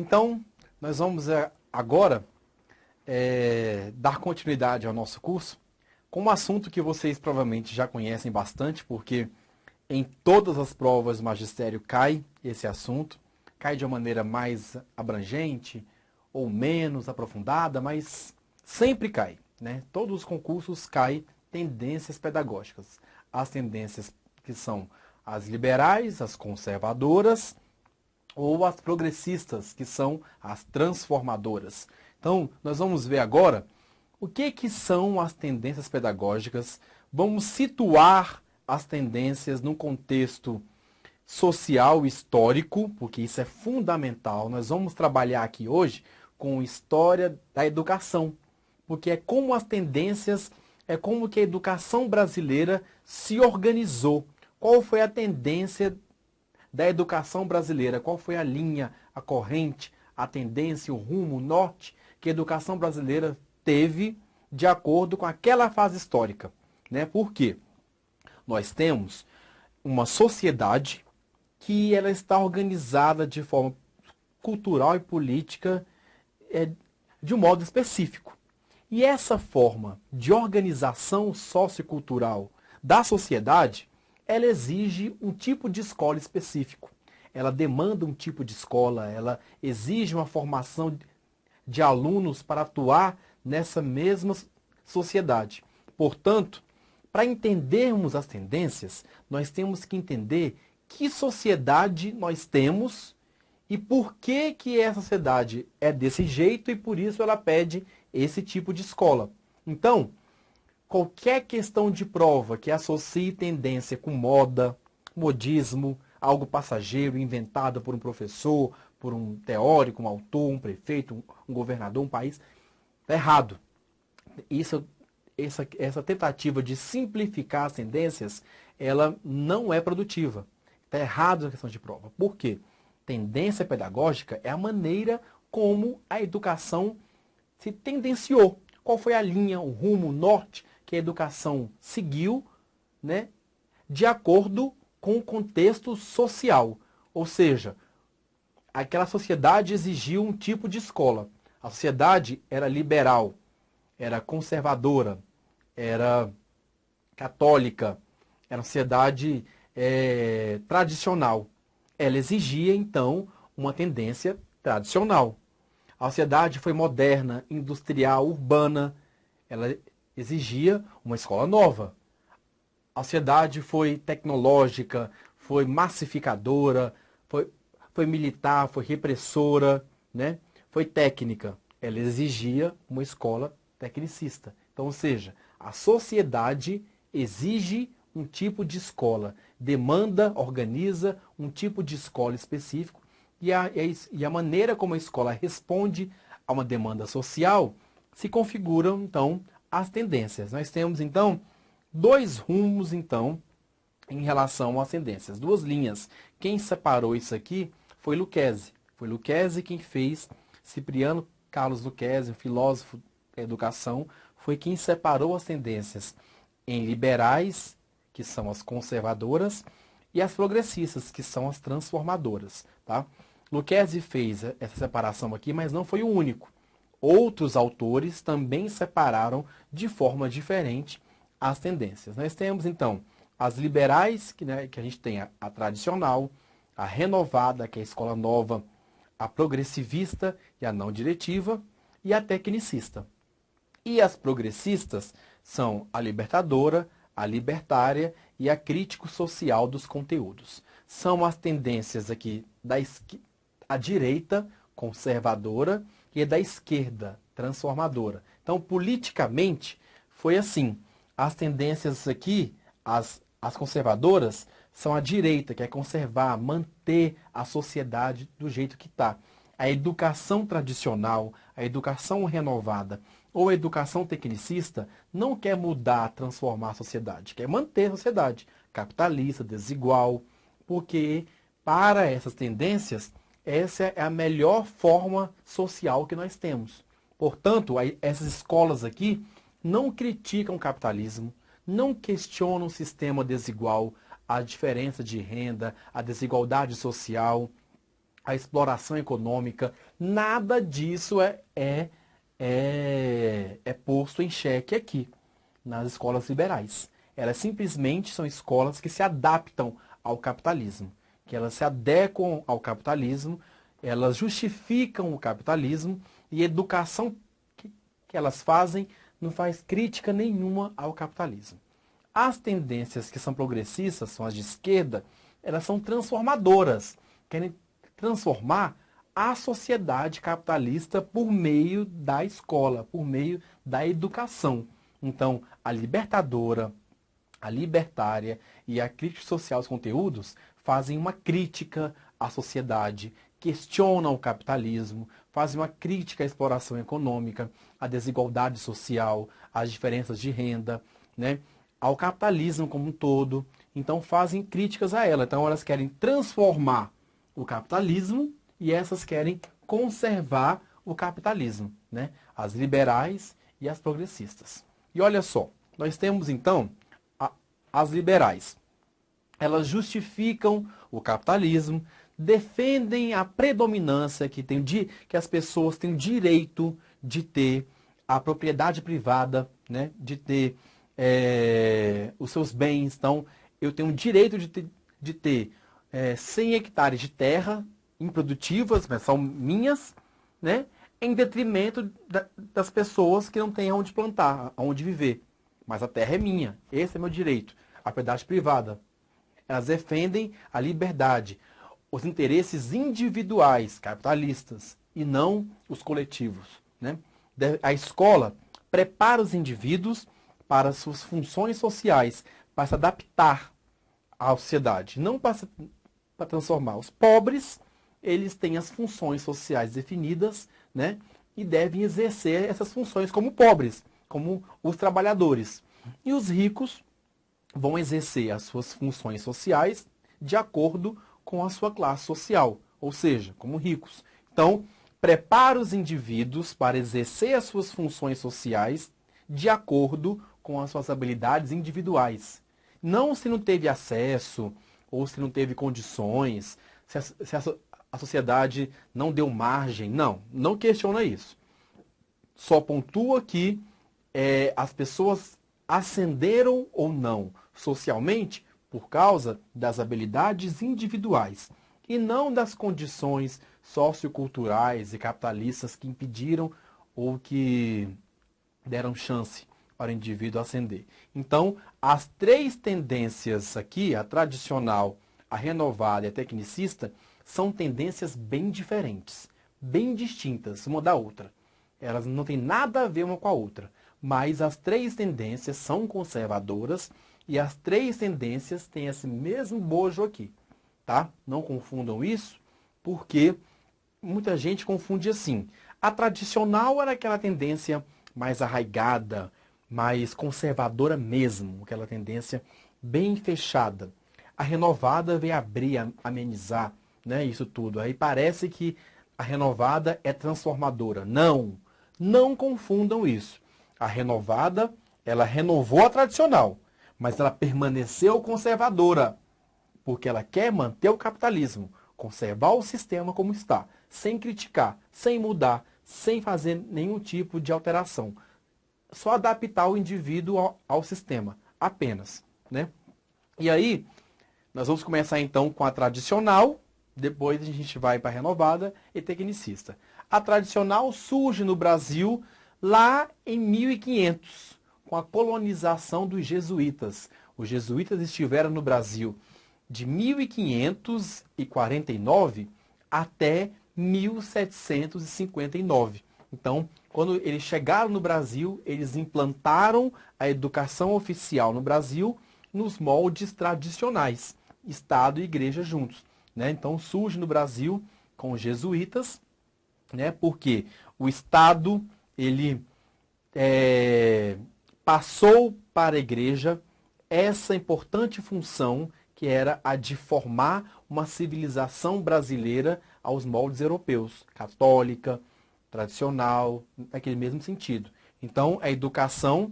Então, nós vamos agora dar continuidade ao nosso curso com um assunto que vocês provavelmente já conhecem bastante, porque em todas as provas do magistério cai esse assunto, cai de uma maneira mais abrangente ou menos aprofundada, mas sempre cai, né? Todos os concursos caem tendências pedagógicas. As tendências que são as liberais, as conservadoras, ou as progressistas, que são as transformadoras. Então, nós vamos ver agora o que são as tendências pedagógicas. Vamos situar as tendências num contexto social histórico, porque isso é fundamental. Nós vamos trabalhar aqui hoje com história da educação, porque é como as tendências, é como que a educação brasileira se organizou. Qual foi a tendência da educação brasileira? Qual foi a linha, a corrente, a tendência, o rumo, o norte que a educação brasileira teve de acordo com aquela fase histórica, né? Por quê? Nós temos uma sociedade que ela está organizada de forma cultural e política de um modo específico. E essa forma de organização sociocultural da sociedade, ela exige um tipo de escola específico. Ela demanda um tipo de escola, ela exige uma formação de alunos para atuar nessa mesma sociedade. Portanto, para entendermos as tendências, nós temos que entender que sociedade nós temos e por que essa sociedade é desse jeito e por isso ela pede esse tipo de escola. Então, qualquer questão de prova que associe tendência com moda, modismo, algo passageiro, inventado por um professor, por um teórico, um autor, um prefeito, um governador, um país, está errado. Essa tentativa de simplificar as tendências, ela não é produtiva. Está errado a questão de prova. Por quê? Tendência pedagógica é a maneira como a educação se tendenciou. Qual foi a linha, o rumo, o norte que a educação seguiu, né, de acordo com o contexto social. Ou seja, aquela sociedade exigiu um tipo de escola. A sociedade era liberal, era conservadora, era católica, era uma sociedade tradicional. Ela exigia, então, uma tendência tradicional. A sociedade foi moderna, industrial, urbana. Ela exigia uma escola nova. A sociedade foi tecnológica, foi massificadora, foi militar, foi repressora, né? Foi técnica. Ela exigia uma escola tecnicista. Então, ou seja, a sociedade exige um tipo de escola, demanda, organiza um tipo de escola específico e a maneira como a escola responde a uma demanda social se configuram, então, as tendências. Nós temos, então, dois rumos, então, em relação às tendências, duas linhas. Quem separou isso aqui foi Lucchesi. Foi Lucchesi quem fez, Cipriano Carlos Lucchesi, um filósofo da educação, foi quem separou as tendências em liberais, que são as conservadoras, e as progressistas, que são as transformadoras. Tá? Lucchesi fez essa separação aqui, mas não foi o único. Outros autores também separaram de forma diferente as tendências. Nós temos, então, as liberais, que a gente tem a tradicional, a renovada, que é a escola nova, a progressivista e a não diretiva, e a tecnicista. E as progressistas são a libertadora, a libertária e a crítico social dos conteúdos. São as tendências aqui à direita, conservadora, e a da esquerda, transformadora. Então, politicamente, foi assim. As tendências aqui, as conservadoras, são a direita, que é conservar, manter a sociedade do jeito que está. A educação tradicional, a educação renovada ou a educação tecnicista não quer mudar, transformar a sociedade, quer manter a sociedade capitalista, desigual, porque para essas tendências, essa é a melhor forma social que nós temos. Portanto, essas escolas aqui não criticam o capitalismo, não questionam o sistema desigual, a diferença de renda, a desigualdade social. a exploração econômica, nada disso é posto em xeque aqui, nas escolas liberais. Elas simplesmente são escolas que se adaptam ao capitalismo, que elas se adequam ao capitalismo, elas justificam o capitalismo e a educação que elas fazem não faz crítica nenhuma ao capitalismo. As tendências que são progressistas, são as de esquerda, elas são transformadoras, querem transformar a sociedade capitalista por meio da escola, por meio da educação. Então, a libertadora, a libertária e a crítica social aos conteúdos fazem uma crítica à sociedade, questionam o capitalismo, fazem uma crítica à exploração econômica, à desigualdade social, às diferenças de renda, né? Ao capitalismo como um todo. Então, fazem críticas a ela. Então, elas querem transformar o capitalismo e essas querem conservar o capitalismo, né? As liberais e as progressistas. E olha só, nós temos então as liberais. Elas justificam o capitalismo, defendem a predominância que as pessoas têm o direito de ter a propriedade privada, né? De ter os seus bens. Então, eu tenho o direito de ter 100 hectares de terra improdutivas, mas são minhas, né? Em detrimento das pessoas que não têm onde plantar, onde viver. Mas a terra é minha, esse é meu direito. A propriedade privada. Elas defendem a liberdade, os interesses individuais, capitalistas, e não os coletivos, né? A escola prepara os indivíduos para suas funções sociais, para se adaptar à sociedade, não para transformar. Os pobres, eles têm as funções sociais definidas, né? E devem exercer essas funções como pobres, como os trabalhadores. E os ricos vão exercer as suas funções sociais de acordo com a sua classe social, ou seja, como ricos. Então, prepara os indivíduos para exercer as suas funções sociais de acordo com as suas habilidades individuais. Não se não teve acesso, ou se não teve condições, se a sociedade não deu margem. Não questiona isso. Só pontua que as pessoas ascenderam ou não socialmente por causa das habilidades individuais e não das condições socioculturais e capitalistas que impediram ou que deram chance para o indivíduo ascender. Então, as três tendências aqui, a tradicional, a renovada e a tecnicista, são tendências bem diferentes, bem distintas uma da outra. Elas não têm nada a ver uma com a outra, mas as três tendências são conservadoras e as três tendências têm esse mesmo bojo aqui, tá? Não confundam isso, porque muita gente confunde assim. A tradicional era aquela tendência mais arraigada, mais conservadora mesmo, aquela tendência bem fechada. A renovada veio abrir, amenizar, né, isso tudo. Aí parece que a renovada é transformadora. Não confundam isso. A renovada, ela renovou a tradicional, mas ela permaneceu conservadora, porque ela quer manter o capitalismo, conservar o sistema como está, sem criticar, sem mudar, sem fazer nenhum tipo de alteração. Só adaptar o indivíduo ao sistema, apenas, né? E aí, nós vamos começar então com a tradicional, depois a gente vai para a renovada e tecnicista. A tradicional surge no Brasil lá em 1500, com a colonização dos jesuítas. Os jesuítas estiveram no Brasil de 1549 até 1759. Então, quando eles chegaram no Brasil, eles implantaram a educação oficial no Brasil nos moldes tradicionais, Estado e Igreja juntos, né? Então, surge no Brasil com os jesuítas, né? Porque o Estado ele passou para a Igreja essa importante função que era a de formar uma civilização brasileira aos moldes europeus, católica, tradicional, naquele mesmo sentido. Então, a educação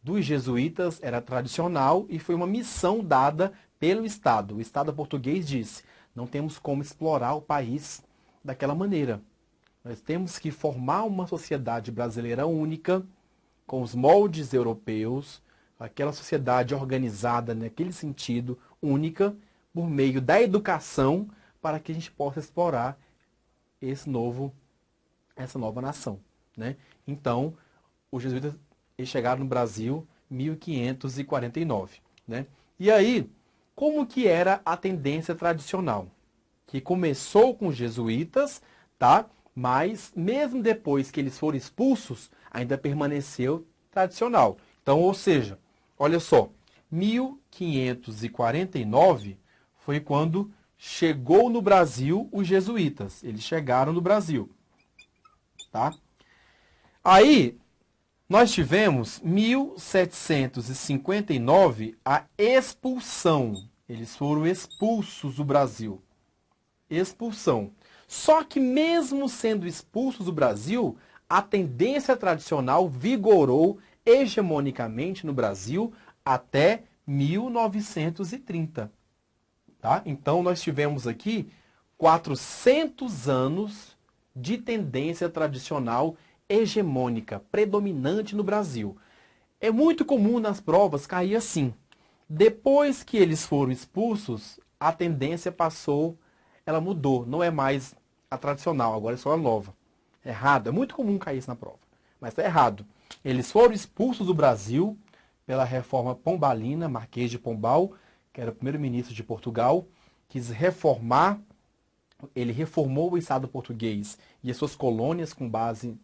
dos jesuítas era tradicional e foi uma missão dada pelo Estado. O Estado português disse: Não temos como explorar o país daquela maneira. Nós temos que formar uma sociedade brasileira única, com os moldes europeus, aquela sociedade organizada naquele sentido, única, por meio da educação, para que a gente possa explorar essa nova nação, né? Então, os jesuítas chegaram no Brasil em 1549, né? E aí, como que era a tendência tradicional? Que começou com os jesuítas, tá? Mas mesmo depois que eles foram expulsos, ainda permaneceu tradicional. Então, ou seja, olha só, 1549 foi quando chegou no Brasil os jesuítas. Eles chegaram no Brasil, tá? Aí, nós tivemos 1759 a expulsão. Eles foram expulsos do Brasil. Expulsão. Só que mesmo sendo expulsos do Brasil, a tendência tradicional vigorou hegemonicamente no Brasil até 1930. Tá? Então, nós tivemos aqui 400 anos de tendência tradicional hegemônica, predominante no Brasil. É muito comum nas provas cair assim. Depois que eles foram expulsos, a tendência passou, ela mudou, não é mais a tradicional, agora é só a nova. Errado, é muito comum cair isso na prova, mas está errado. Eles foram expulsos do Brasil pela reforma pombalina, Marquês de Pombal, que era o primeiro-ministro de Portugal, quis reformar, ele reformou o Estado português e as suas colônias com base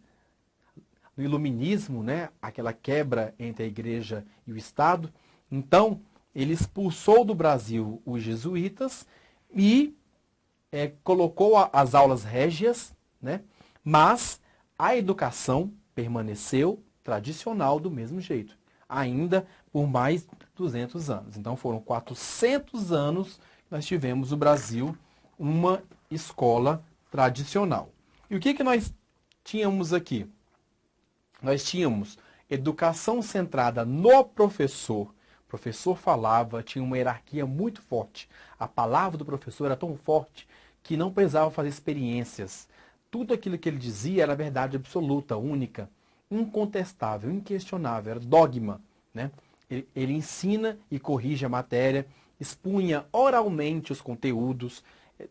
no iluminismo, né? Aquela quebra entre a igreja e o Estado. Então, ele expulsou do Brasil os jesuítas e colocou as aulas régias, né? Mas a educação permaneceu tradicional do mesmo jeito, ainda por mais de 200 anos. Então foram 400 anos que nós tivemos no Brasil uma escola tradicional. E o que nós tínhamos aqui? Nós tínhamos educação centrada no professor. O professor falava, tinha uma hierarquia muito forte. A palavra do professor era tão forte que não precisava fazer experiências. Tudo aquilo que ele dizia era verdade absoluta, única, incontestável, inquestionável, era dogma, né? Ele ensina e corrige a matéria, expunha oralmente os conteúdos,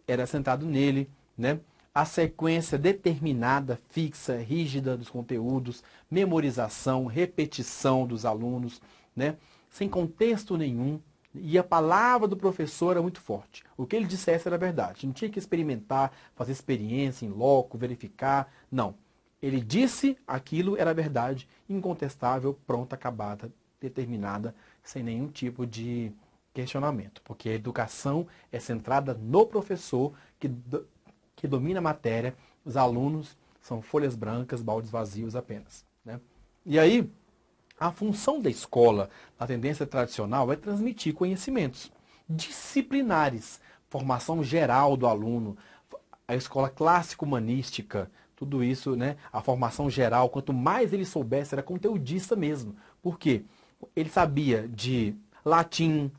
era centrado nele, né? A sequência determinada, fixa, rígida dos conteúdos, memorização, repetição dos alunos, né? Sem contexto nenhum. E a palavra do professor era muito forte. O que ele dissesse era verdade. Não tinha que experimentar, fazer experiência em loco, verificar. Não. Ele disse aquilo era verdade, incontestável, pronta, acabada, determinada, sem nenhum tipo de questionamento. Porque a educação é centrada no professor que domina a matéria. Os alunos são folhas brancas, baldes vazios apenas, né? E aí, a função da escola, na tendência tradicional, é transmitir conhecimentos disciplinares, formação geral do aluno, a escola clássico-humanística, tudo isso, né? A formação geral, quanto mais ele soubesse, era conteudista mesmo. Por quê? Ele sabia de latim,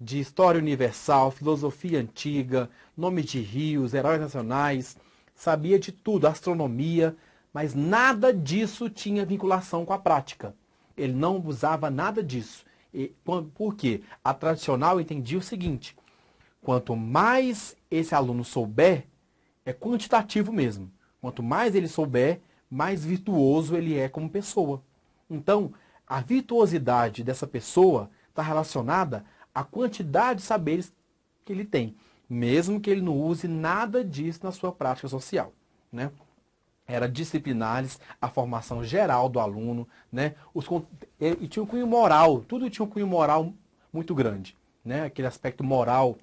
de história universal, filosofia antiga, nome de rios, heróis nacionais, sabia de tudo, astronomia, mas nada disso tinha vinculação com a prática. Ele não usava nada disso. Por quê? A tradicional entendia o seguinte: quanto mais esse aluno souber, é quantitativo mesmo. Quanto mais ele souber, mais virtuoso ele é como pessoa. Então, a virtuosidade dessa pessoa está relacionada à quantidade de saberes que ele tem, mesmo que ele não use nada disso na sua prática social, né? Era disciplinares, a formação geral do aluno, né? E tinha um cunho moral, tudo tinha um cunho moral muito grande, né? Aquele aspecto moral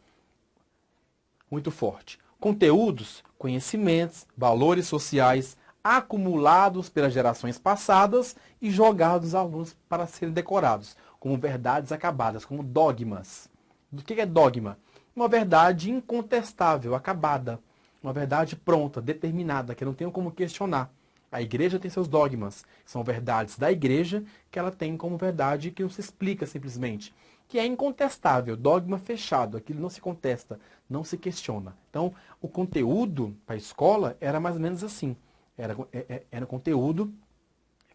muito forte. Conteúdos, conhecimentos, valores sociais acumulados pelas gerações passadas e jogados aos alunos para serem decorados, como verdades acabadas, como dogmas. O que é dogma? Uma verdade incontestável, acabada. Uma verdade pronta, determinada, que não tem como questionar. A igreja tem seus dogmas. São verdades da igreja que ela tem como verdade que não se explica simplesmente. que é incontestável, dogma fechado, aquilo não se contesta, não se questiona. Então, o conteúdo para a escola era mais ou menos assim. Era conteúdo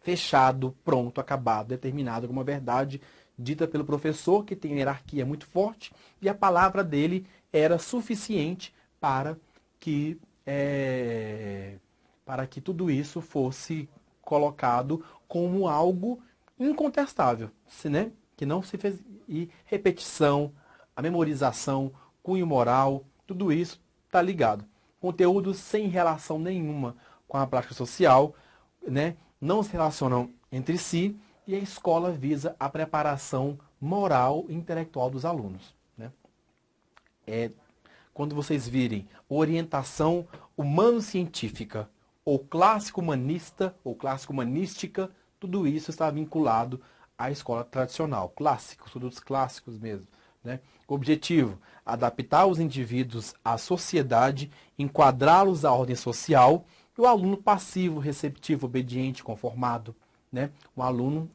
fechado, pronto, acabado, determinado como uma verdade dita pelo professor, que tem hierarquia muito forte, e a palavra dele era suficiente que, para que tudo isso fosse colocado como algo incontestável, né? Que não se fez. E repetição, a memorização, cunho moral, tudo isso está ligado. Conteúdos sem relação nenhuma com a prática social, né? Não se relacionam entre si, e a escola visa a preparação moral e intelectual dos alunos, né? Quando vocês virem orientação humano-científica, ou clássico humanista, ou clássico humanística, tudo isso está vinculado à escola tradicional, clássicos, estudos clássicos mesmo, né? Objetivo: adaptar os indivíduos à sociedade, enquadrá-los à ordem social, e o aluno passivo, receptivo, obediente, conformado, né? Um aluno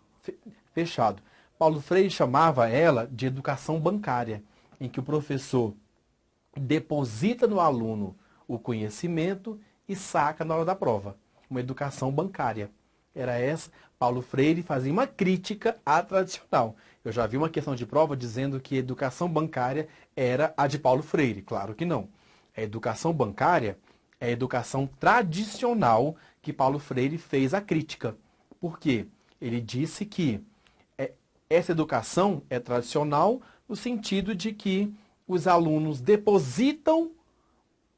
fechado. Paulo Freire chamava ela de educação bancária, em que o professor deposita no aluno o conhecimento e saca na hora da prova. Uma educação bancária. Era essa. Paulo Freire fazia uma crítica à tradicional. Eu já vi uma questão de prova dizendo que a educação bancária era a de Paulo Freire. Claro que não. A educação bancária é a educação tradicional que Paulo Freire fez a crítica. Por quê? Ele disse que essa educação é tradicional no sentido de que os alunos depositam,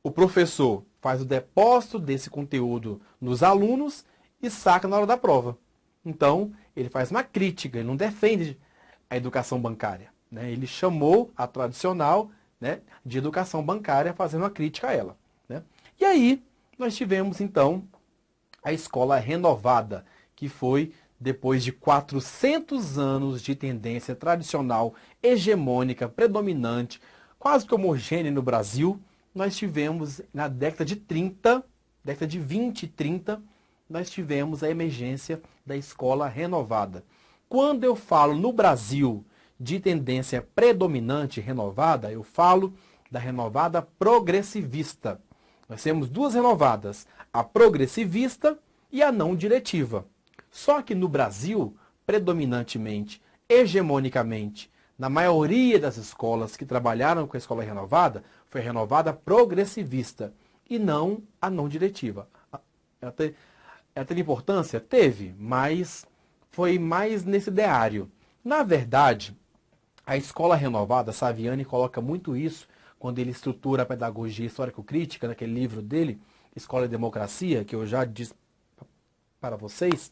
o professor faz o depósito desse conteúdo nos alunos e saca na hora da prova. Então, ele faz uma crítica, ele não defende a educação bancária, né? Ele chamou a tradicional, né, de educação bancária, fazendo uma crítica a ela, né? E aí, nós tivemos, então, a escola renovada, que foi depois de 400 anos de tendência tradicional, hegemônica, predominante, quase que homogênea no Brasil. Nós tivemos, na década de 30, década de 20 e 30, nós tivemos a emergência da escola renovada. Quando eu falo no Brasil de tendência predominante renovada, eu falo da renovada progressivista. Nós temos duas renovadas, a progressivista e a não diretiva. Só que no Brasil, predominantemente, hegemonicamente, na maioria das escolas que trabalharam com a escola renovada, foi a renovada progressivista e não a não diretiva. Ela teve importância? Teve, mas foi mais nesse ideário. Na verdade, a escola renovada, Saviani coloca muito isso quando ele estrutura a pedagogia histórico-crítica, naquele livro dele, Escola e Democracia, que eu já disse para vocês,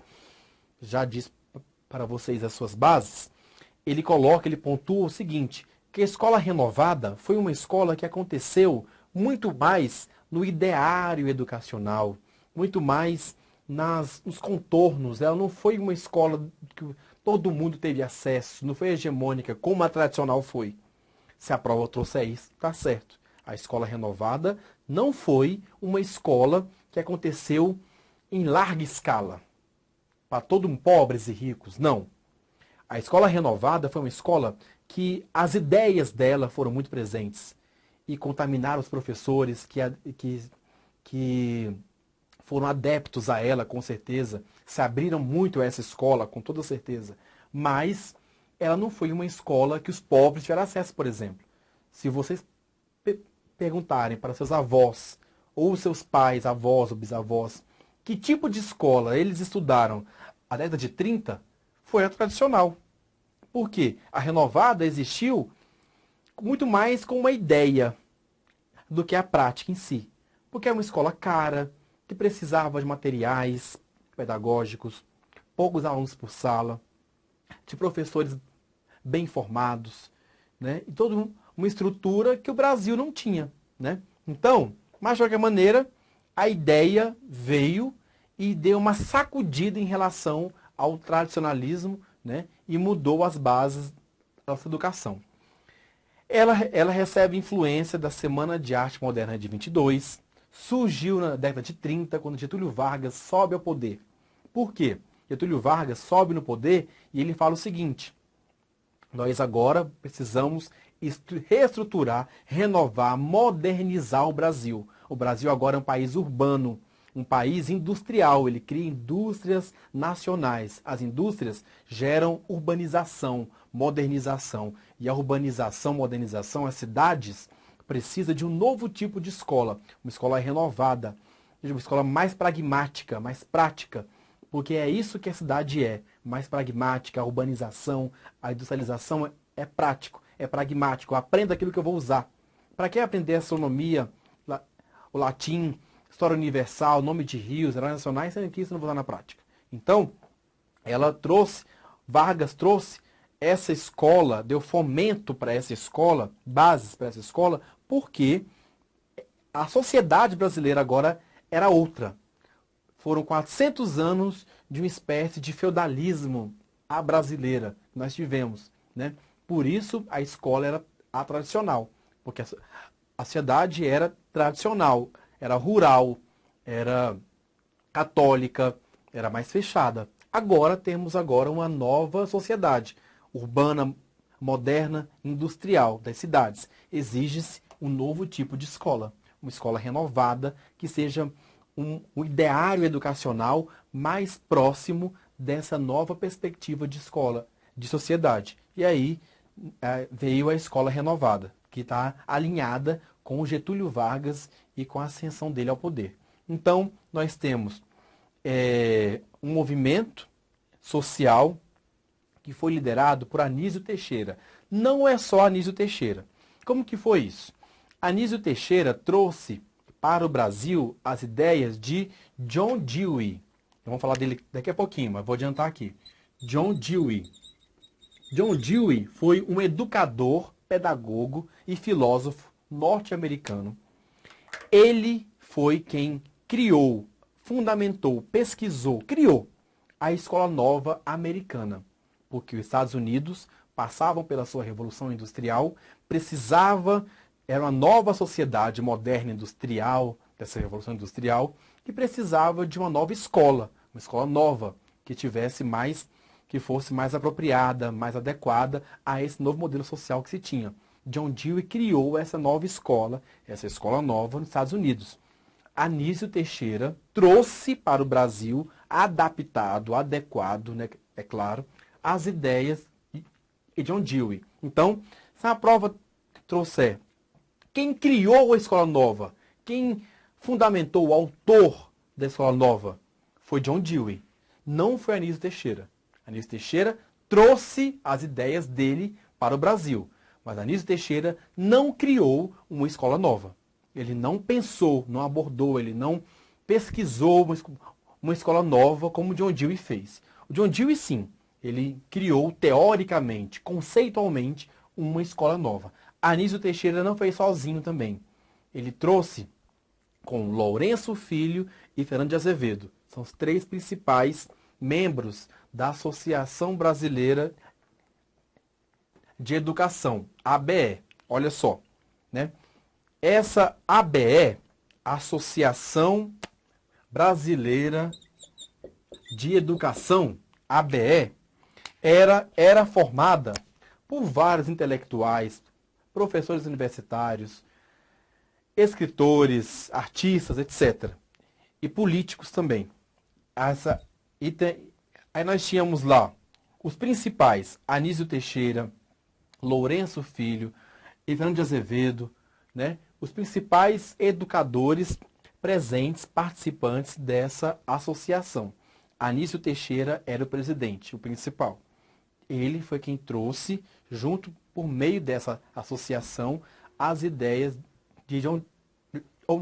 as suas bases. Ele pontua o seguinte, que a escola renovada foi uma escola que aconteceu muito mais no ideário educacional, muito mais nos contornos. Ela não foi uma escola que todo mundo teve acesso, não foi hegemônica como a tradicional foi. Se a prova trouxe isso, está certo. A escola renovada não foi uma escola que aconteceu em larga escala, para todo mundo, pobres e ricos. Não. A escola renovada foi uma escola que as ideias dela foram muito presentes e contaminaram os professores que foram adeptos a ela, com certeza, se abriram muito a essa escola, com toda certeza. Mas ela não foi uma escola que os pobres tiveram acesso, por exemplo. Se vocês perguntarem para seus avós, ou seus pais, avós ou bisavós, que tipo de escola eles estudaram a década de 30, foi a tradicional. Por quê? A renovada existiu muito mais com uma ideia do que a prática em si. Porque é uma escola cara, que precisava de materiais pedagógicos, poucos alunos por sala, de professores bem formados, né? E toda uma estrutura que o Brasil não tinha, né? Então, mas de qualquer maneira, a ideia veio e deu uma sacudida em relação ao tradicionalismo, né? E mudou as bases da nossa educação. Ela recebe influência da Semana de Arte Moderna de 22, surgiu na década de 30, quando Getúlio Vargas sobe ao poder. Por quê? Getúlio Vargas sobe no poder e ele fala o seguinte: Nós agora precisamos reestruturar, renovar, modernizar o Brasil. O Brasil agora é um país urbano, um país industrial. Ele cria indústrias nacionais. As indústrias geram urbanização, modernização. E a urbanização, modernização, as cidades precisam de um novo tipo de escola. Uma escola renovada, uma escola mais pragmática, mais prática. Porque é isso que a cidade é, mais pragmática, a urbanização, a industrialização é prático, é pragmático. Eu aprendo aquilo que eu vou usar. Para que aprender astronomia, o latim, história universal, nome de rios, heróis nacionais, sendo que isso eu não vou usar na prática. Então, Vargas trouxe essa escola, deu fomento para essa escola, bases para essa escola, porque a sociedade brasileira agora era outra. Foram 400 anos de uma espécie de feudalismo à brasileira que nós tivemos, né? Por isso a escola era a tradicional, porque a sociedade era tradicional, era rural, era católica, era mais fechada. Agora temos uma nova sociedade urbana, moderna, industrial das cidades. Exige-se um novo tipo de escola, uma escola renovada que seja um ideário educacional mais próximo dessa nova perspectiva de escola, de sociedade. E aí veio a escola renovada, que está alinhada com o Getúlio Vargas e com a ascensão dele ao poder. Então, nós temos um movimento social que foi liderado por Anísio Teixeira. Não é só Anísio Teixeira. Como que foi isso? Anísio Teixeira trouxe para o Brasil as ideias de John Dewey. Vamos falar dele daqui a pouquinho, mas vou adiantar aqui. John Dewey. John Dewey foi um educador, pedagogo e filósofo norte-americano. Ele foi quem criou, fundamentou, pesquisou, criou a Escola Nova Americana. Porque os Estados Unidos passavam pela sua Revolução Industrial, era uma nova sociedade moderna industrial, dessa Revolução Industrial, que precisava de uma nova escola, uma escola nova, que fosse mais apropriada, mais adequada a esse novo modelo social que se tinha. John Dewey criou essa nova escola, essa escola nova nos Estados Unidos. Anísio Teixeira trouxe para o Brasil, adaptado, adequado, né, é claro, as ideias de John Dewey. Então, se a prova trouxer quem criou a escola nova, quem fundamentou o autor da escola nova, foi John Dewey. Não foi Anísio Teixeira. Anísio Teixeira trouxe as ideias dele para o Brasil. Mas Anísio Teixeira não criou uma escola nova. Ele não pensou, não abordou, ele não pesquisou uma escola nova como o John Dewey fez. O John Dewey, sim, ele criou teoricamente, conceitualmente, uma escola nova. Anísio Teixeira não fez sozinho também. Ele trouxe com Lourenço Filho e Fernando de Azevedo. São os três principais membros da Associação Brasileira de Educação, ABE. Olha só, né? Essa ABE, Associação Brasileira de Educação, ABE, era formada por vários intelectuais, professores universitários, escritores, artistas, etc. E políticos também. Aí nós tínhamos lá os principais, Anísio Teixeira, Lourenço Filho e Fernando de Azevedo, né? Os principais educadores presentes, participantes dessa associação. Anísio Teixeira era o presidente, o principal. Ele foi quem trouxe, por meio dessa associação, as ideias de John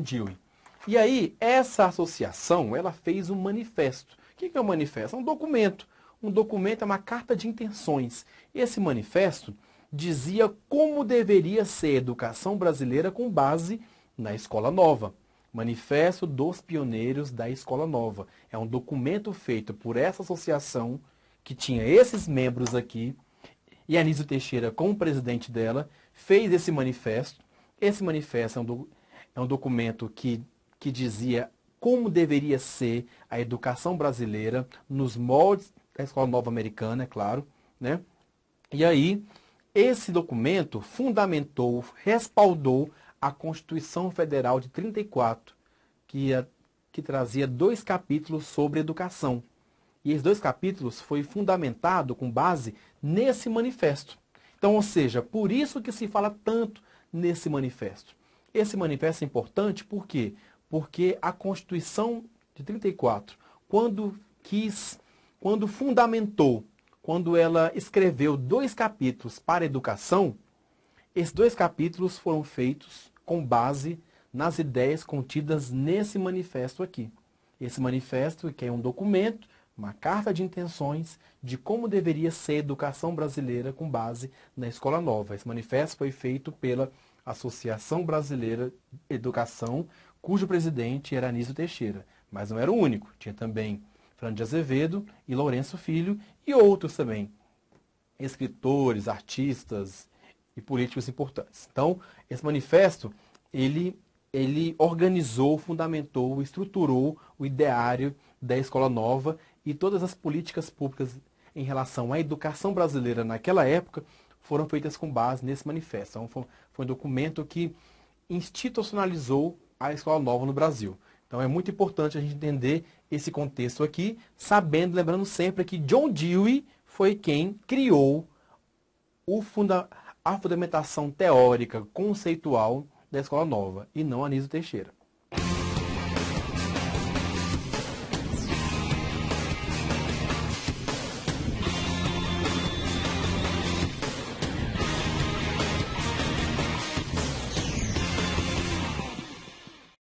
Dewey. E aí, essa associação, ela fez um manifesto. O que é um manifesto? É um documento. Um documento é uma carta de intenções. Esse manifesto dizia como deveria ser a educação brasileira com base na Escola Nova. Manifesto dos Pioneiros da Escola Nova. É um documento feito por essa associação, que tinha esses membros aqui, e Anísio Teixeira, como presidente dela, fez esse manifesto. Esse manifesto é um documento que dizia como deveria ser a educação brasileira nos moldes da Escola Nova Americana, é claro, né? E aí, esse documento fundamentou, respaldou a Constituição Federal de 34, que trazia 2 capítulos sobre educação. E esses 2 capítulos foi fundamentado com base nesse manifesto. Então, ou seja, por isso que se fala tanto nesse manifesto. Esse manifesto é importante por quê? Porque a Constituição de 34, quando fundamentou, quando ela escreveu 2 capítulos para a educação, esses 2 capítulos foram feitos com base nas ideias contidas nesse manifesto aqui. Esse manifesto, que é um documento, uma carta de intenções de como deveria ser a educação brasileira com base na Escola Nova. Esse manifesto foi feito pela Associação Brasileira de Educação, cujo presidente era Anísio Teixeira. Mas não era o único. Tinha também Fernando de Azevedo e Lourenço Filho e outros também, escritores, artistas e políticos importantes. Então, esse manifesto, ele organizou, fundamentou, estruturou o ideário da Escola Nova e todas as políticas públicas em relação à educação brasileira naquela época foram feitas com base nesse manifesto. Então, foi um documento que institucionalizou a Escola Nova no Brasil. Então é muito importante a gente entender esse contexto aqui, lembrando sempre que John Dewey foi quem criou a fundamentação teórica, conceitual da Escola Nova, e não Anísio Teixeira.